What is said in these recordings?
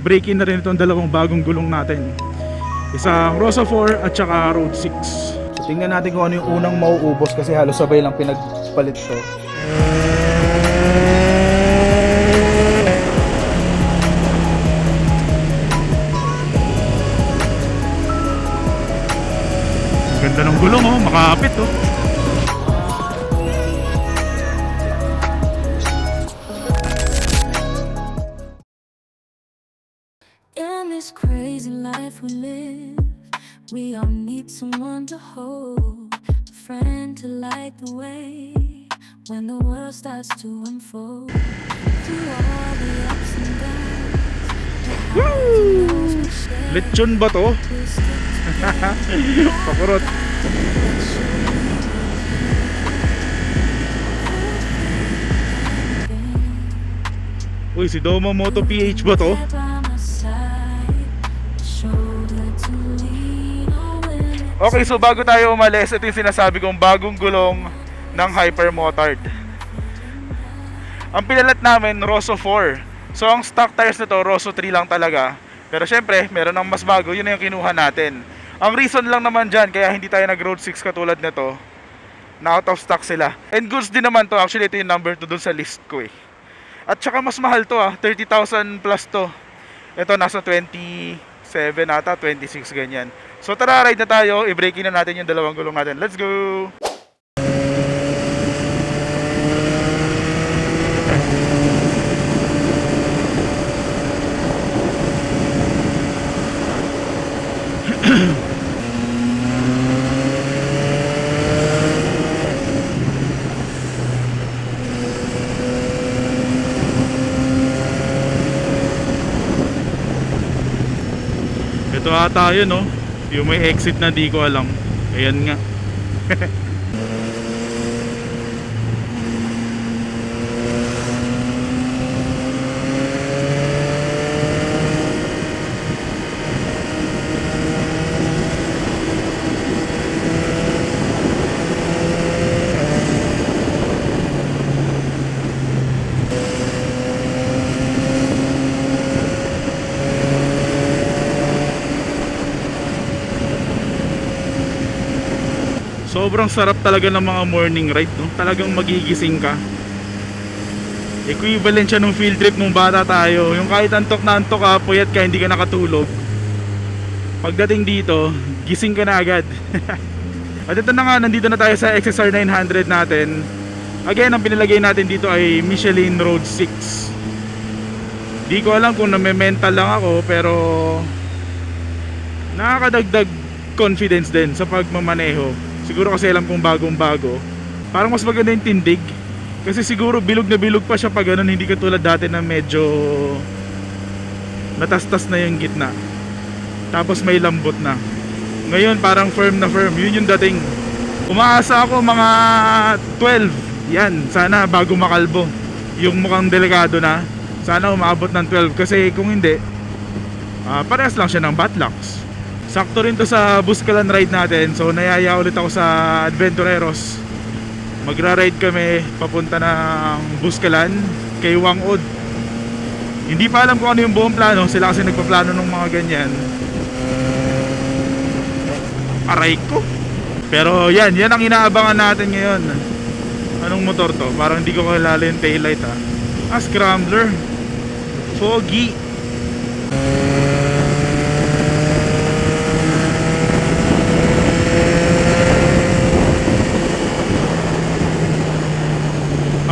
break-in na rin itong dalawang bagong gulong natin. Isang Rosso 4 at saka Road 6. So, tingnan natin kung ano yung unang mauubos kasi halos sabay lang pinagpalit to. Ganda ng gulong oh, makapit oh. In this crazy life we live, we all need someone to hold, a friend to light the way when the world starts to unfold. Through all the ups and downs, the highs and lows we share, Lechon ba to? we'll stick together. Pakurot. Uy, si Doma Moto PH ba to? Okay, so bago tayo umalis, ito yung sinasabi kong bagong gulong ng Hyper Motard. Ang pinalat namin, Rosso 4. So ang stock tires nito, Rosso 3 lang talaga. Pero syempre, meron ng mas bago, yun na yung kinuha natin. Ang reason lang naman dyan, kaya hindi tayo nag Road 6 katulad nito, na out of stock sila. And goods din naman to, actually ito yung number 2 dun sa list ko eh. At saka mas mahal to 30,000 plus to. Ito nasa 27 ata, 26 ganyan. So tara, ride na tayo, i-breakin na natin yung dalawang gulong natin. Let's go! Ito ata yun no, yung may exit na di ko alam. Ayan nga. Sobrang sarap talaga ng mga morning ride no? Talagang magigising ka. Equivalent siya nung field trip nung bata tayo. Yung kahit antok na antok ka, puyat ka, hindi ka nakatulog, pagdating dito, gising ka na agad. At ito na nga, nandito na tayo sa XSR 900 natin. Again, ang pinilagay natin dito ay Michelin Road 6. Di ko alam kung name-mental lang ako, pero nakakadagdag confidence din sa pagmamaneho. Siguro kasi alam kong bagong bago. Parang mas maganda yung tindig. Kasi siguro bilog na bilog pa siya pag ganun. Hindi katulad dati na medyo natastas na yung gitna, tapos may lambot na. Ngayon parang firm na firm. Yun yung dating. Umaasa ako mga 12. Yan, sana bago makalbo. Yung mukhang delikado na, sana umabot ng 12. Kasi kung hindi, parehas lang siya ng Batlocks. Sakto rin to sa Buscalan ride natin. So nayaya ulit ako sa Adventureros. Magra-ride kami papunta ng Buscalan kay Wang Od. Hindi pa alam kung ano yung buong plano. Sila kasi nagpaplano ng mga ganyan. Aray ko. Pero yan ang inaabangan natin ngayon. Anong motor to? Parang hindi ko kilala yung taillight Scrambler. Foggy.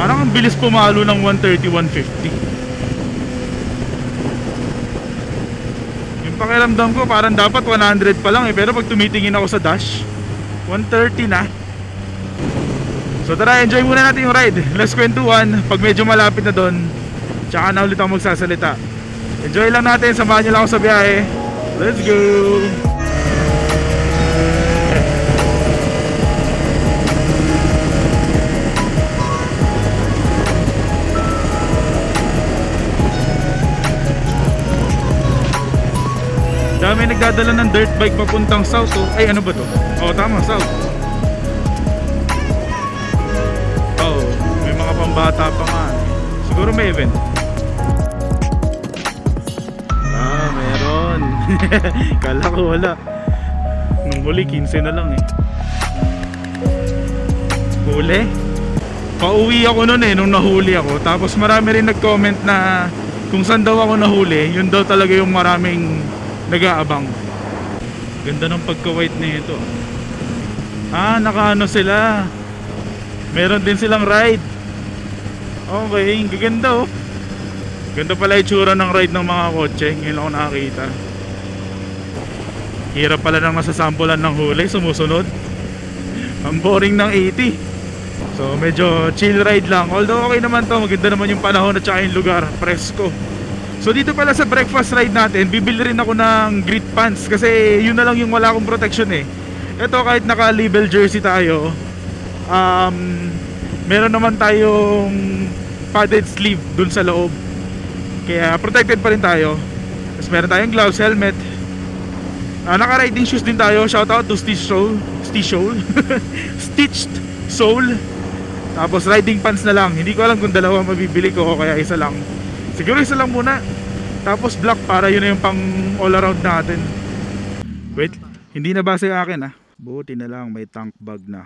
Parang ang bilis pumalo ng 130, 150. Yung pakiramdam ko parang dapat 100 pa lang pero pag tumitingin ako sa dash, 130 na. So tara, enjoy muna natin yung ride. Let's kwentuhan. Pag medyo malapit na doon, tsaka na ulit ako magsasalita. Enjoy lang natin, samahan nyo lang ako sa biyahe. Let's go! Dami nagdadala ng dirt bike papuntang south Ay ano ba to? Tama, south. May mga pambata pa nga. Siguro may event. Kala ko wala. Nung huli 15 na lang eh. Huli? Pauwi ako nun eh, nung nahuli ako. Tapos marami rin nag-comment na kung saan daw ako nahuli, yun daw talaga yung maraming nag-aabang. Ganda ng pagka-white na ito. Ah, nakaano sila. Meron din silang ride. Okay, gaganda oh. Ganda pala itsura ng ride ng mga kotse. Ngayon ako nakakita. Hirap pala ng masasampulan ng huli, sumusunod. Ang boring ng 80. So medyo chill ride lang. Although okay naman to, maganda naman yung panahon at saka yung lugar, presko. So dito pala sa breakfast ride natin, bibili rin ako ng grit pants kasi yun na lang yung wala akong protection eh. Ito kahit naka-label jersey tayo, meron naman tayong padded sleeve dun sa loob. Kaya protected pa rin tayo. Tapos meron tayong gloves, helmet. Naka-riding shoes din tayo. Shoutout to Stitched Soul. Stitched Soul. Tapos riding pants na lang. Hindi ko alam kung dalawa mabibili ko o kaya isa lang. Siguro isa lang muna. Tapos black para yun na yung pang all around natin. Wait, hindi na base akin ah. Buti na lang may tank bag na.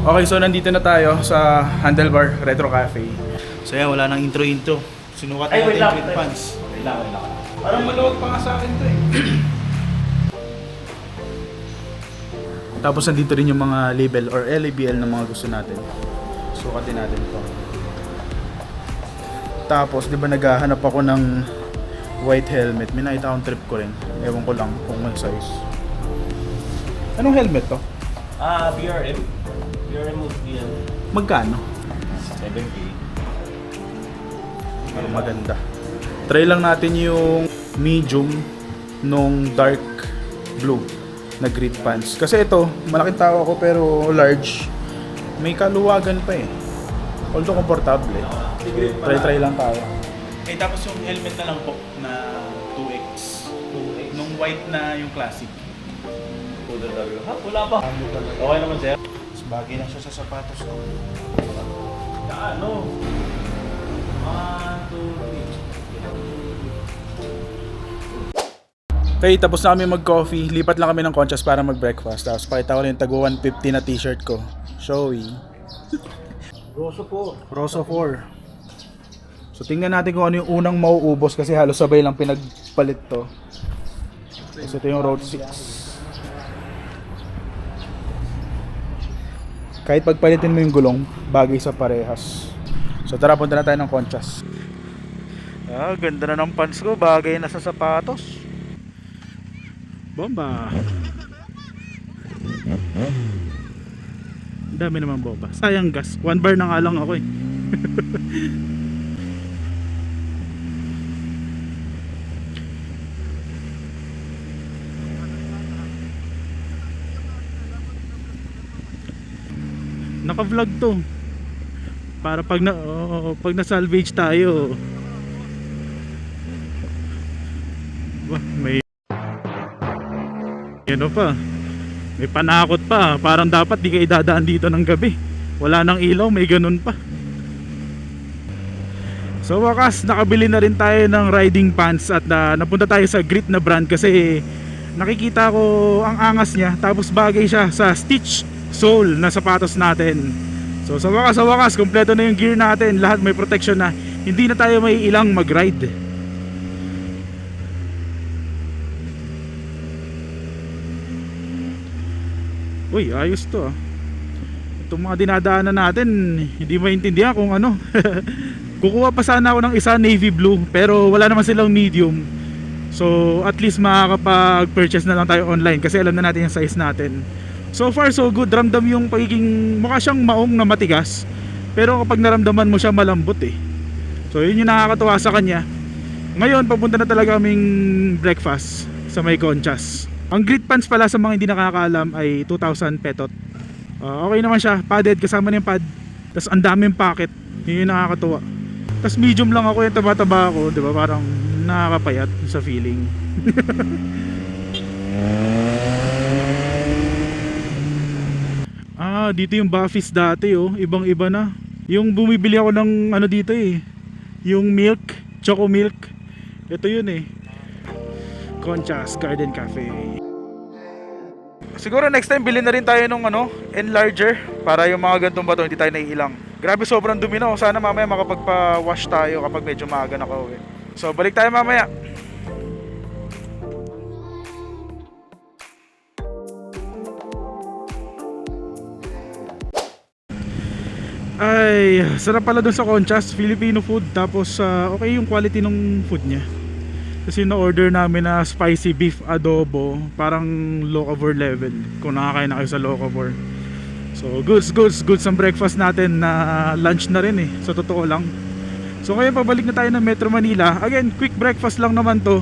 Okay, so nandito na tayo sa Handlebar Retro Cafe. So yan, wala nang intro-intro. Sinukat natin yung grid pants. Wait lang. Parang maluwag pa nga sa akin to eh. Tapos nandito rin yung mga label or LABL na mga gusto natin. Sukatin natin ito. Tapos, di ba naghahanap ako ng white helmet. May nakita akong trip ko rin. Ewan ko lang kung may size. Anong helmet to? BRM. BRM would be Magkano? 7K. Parang maganda. Try lang natin yung medium nung dark blue na grid pants. Kasi ito, malaking tao ako pero large. May kaluwagan pa eh. Although komportable eh. Try lang tayo. Eh tapos yung helmet na lang po na 2X. 2X. Nung white na yung classic. Pudra W. Ha? Wala pa. Okay naman sir. Mas bagay na siya sa sapatos ko. Ano? 1, 2, 3. Okay, tapos na kami mag-coffee. Lipat lang kami ng Conchas para mag-breakfast. Tapos pakita ko rin yung tago 150 na t-shirt ko. Showy. Rosso 4. So tingnan natin kung ano yung unang mauubos kasi halos sabay lang pinagpalit to. So ito yung Road 6. Kahit pagpalitin mo yung gulong, bagay sa parehas. So tara, punta na tayo ng Conchas. Ah, ganda na ng pants ko, bagay na sa sapatos. Bomba. Ang dami naman bomba. Sayang gas. 1 bar na nga lang ako eh. Naka-vlog to. Para pag na-salvage tayo. May ano pa, may panakot pa, parang dapat di kayo dadaan dito ng gabi, wala nang ilaw, may ganun pa. So wakas, nakabili na rin tayo ng riding pants at napunta tayo sa Grit na brand kasi nakikita ko ang angas niya, tapos bagay siya sa Stitched Soul na sapatos natin. So sa wakas, kompleto na yung gear natin, lahat may protection na, hindi na tayo may ilang mag-ride. Uy, ayos to ah. Itong mga dinadaanan natin, hindi maintindihan kung ano. Kukuha pa sana ako ng isa navy blue, pero wala naman silang medium. So at least makakapag-purchase na lang tayo online kasi alam na natin yung size natin. So far so good, ramdam yung pagiging, mukha siyang maong na matigas, pero kapag naramdaman mo siya malambot eh. So yun yung nakakatuwa sa kanya. Ngayon papunta na talaga kaming breakfast sa may Conchas. Ang grit pants pala sa mga hindi nakakaalam ay 2,000 petot. Okay naman siya, padded, kasama na yung pad. Tapos ang daming pocket, yun yung nakakatuwa. Tapos medium lang ako, yung taba-taba ako, di ba? Parang nakakapayat sa feeling. Ah, dito yung Buffy's dati oh, ibang iba na. Yung bumibili ako ng ano dito eh, yung milk, choco milk. Ito yun eh, Concha's Garden Cafe. Siguro next time bilhin na rin tayo nung ano, enlarger, para yung mga gantong bato hindi tayo naiilang. Grabe, sobrang dumi na. Sana mamaya makapagpa-wash tayo kapag medyo maaga na kauwi. So balik tayo mamaya. Ay, sarap pala dun sa Concha's, Filipino food. Tapos okay yung quality ng food niya. Kasi na-order namin na spicy beef adobo, parang locavore level, kung nakakain na kayo sa locavore. So goods ang breakfast natin, na lunch na rin eh, sa totoo lang. So ngayon pabalik na tayo ng Metro Manila. Again, quick breakfast lang naman to.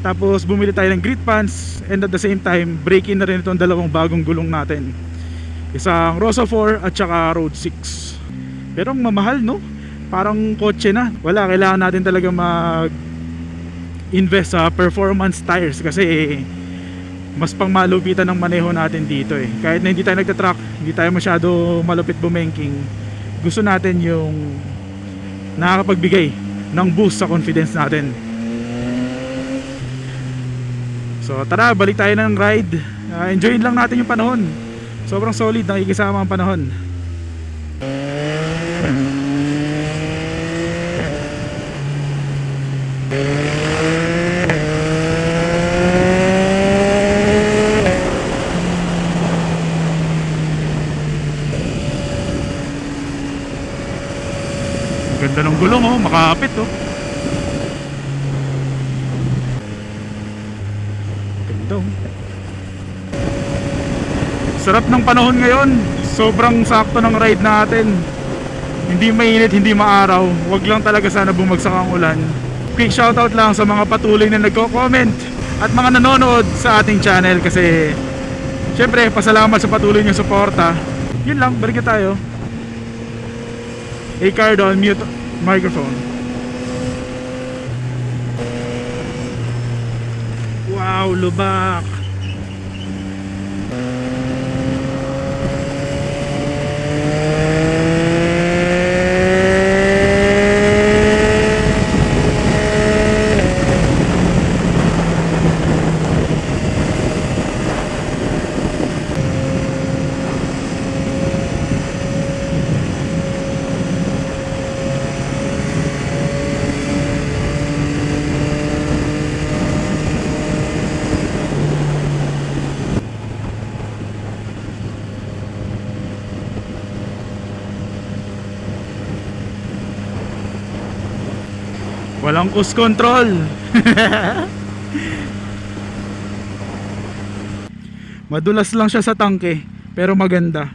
Tapos bumili tayo ng grit pants, and at the same time break in na rin itong dalawang bagong gulong natin. Isang Rosa 4 at saka Road 6. Pero ang mamahal, no? Parang kotse na. Wala, kailangan natin talaga invest sa performance tires, kasi mas pang malupitan ng maneho natin dito eh. Kahit na hindi tayo nagtatrack, hindi tayo masyado malupit bumengking, gusto natin yung nakakapagbigay ng boost sa confidence natin. So tara, balik tayo ng ride. Enjoyin lang natin yung panahon. Sobrang solid, nakikisama ang panahon. Ganda ng gulong oh, makapit oh. Ganda oh. Sarap ng panahon ngayon. Sobrang sakto ng ride natin. Hindi mainit, hindi maaraw. Wag lang talaga sana bumagsak ang ulan. Quick shoutout lang sa mga patuloy na nagko-comment at mga nanonood sa ating channel, kasi syempre pasalamat sa patuloy niyong suporta. Yun lang, balik na tayo. Ricardo, mute microphone. Wow, lubak. Walang cruise control. Madulas lang siya sa tangke, pero maganda.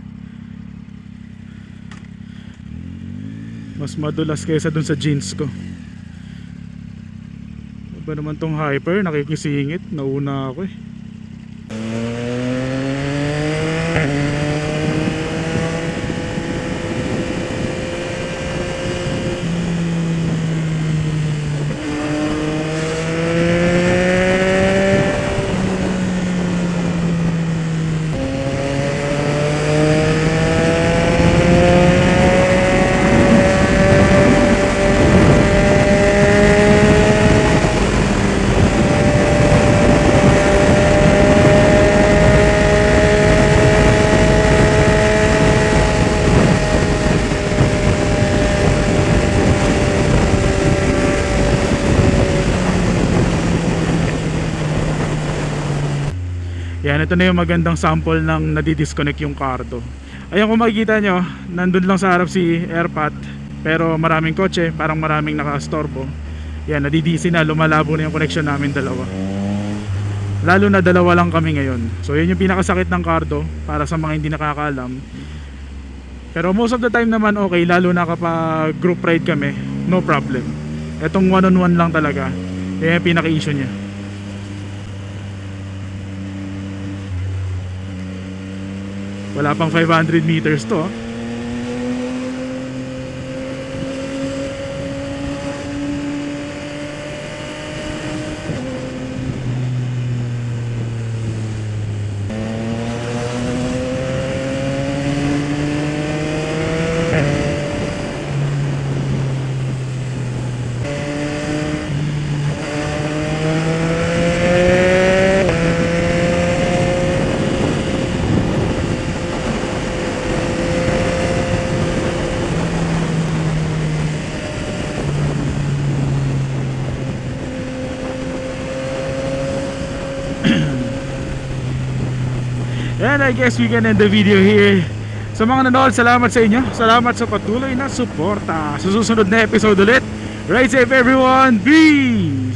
Mas madulas kaysa dun sa jeans ko. Ano ba naman tong Hyper? Nakikisingit. Nauna ako eh. Yan, ito na yung magandang sample ng nadidisconnect yung cardo. Ayan, kung makikita nyo, nandun lang sa harap si AirPat, pero maraming kotse, parang maraming nakastorbo. Yan, nadidisi na, lumalabo na yung connection namin dalawa. Lalo na dalawa lang kami ngayon. So yun yung pinakasakit ng cardo, para sa mga hindi nakakaalam. Pero most of the time naman okay, lalo na kapag group ride kami, no problem. Etong one-on-one lang talaga, yan yung pinaka-issue niya. Wala pang 500 meters to. And I guess we can end the video here. Sa mga nanood, salamat sa inyo. Salamat sa patuloy na suporta. Sa susunod na episode ulit. Ride safe everyone. Peace!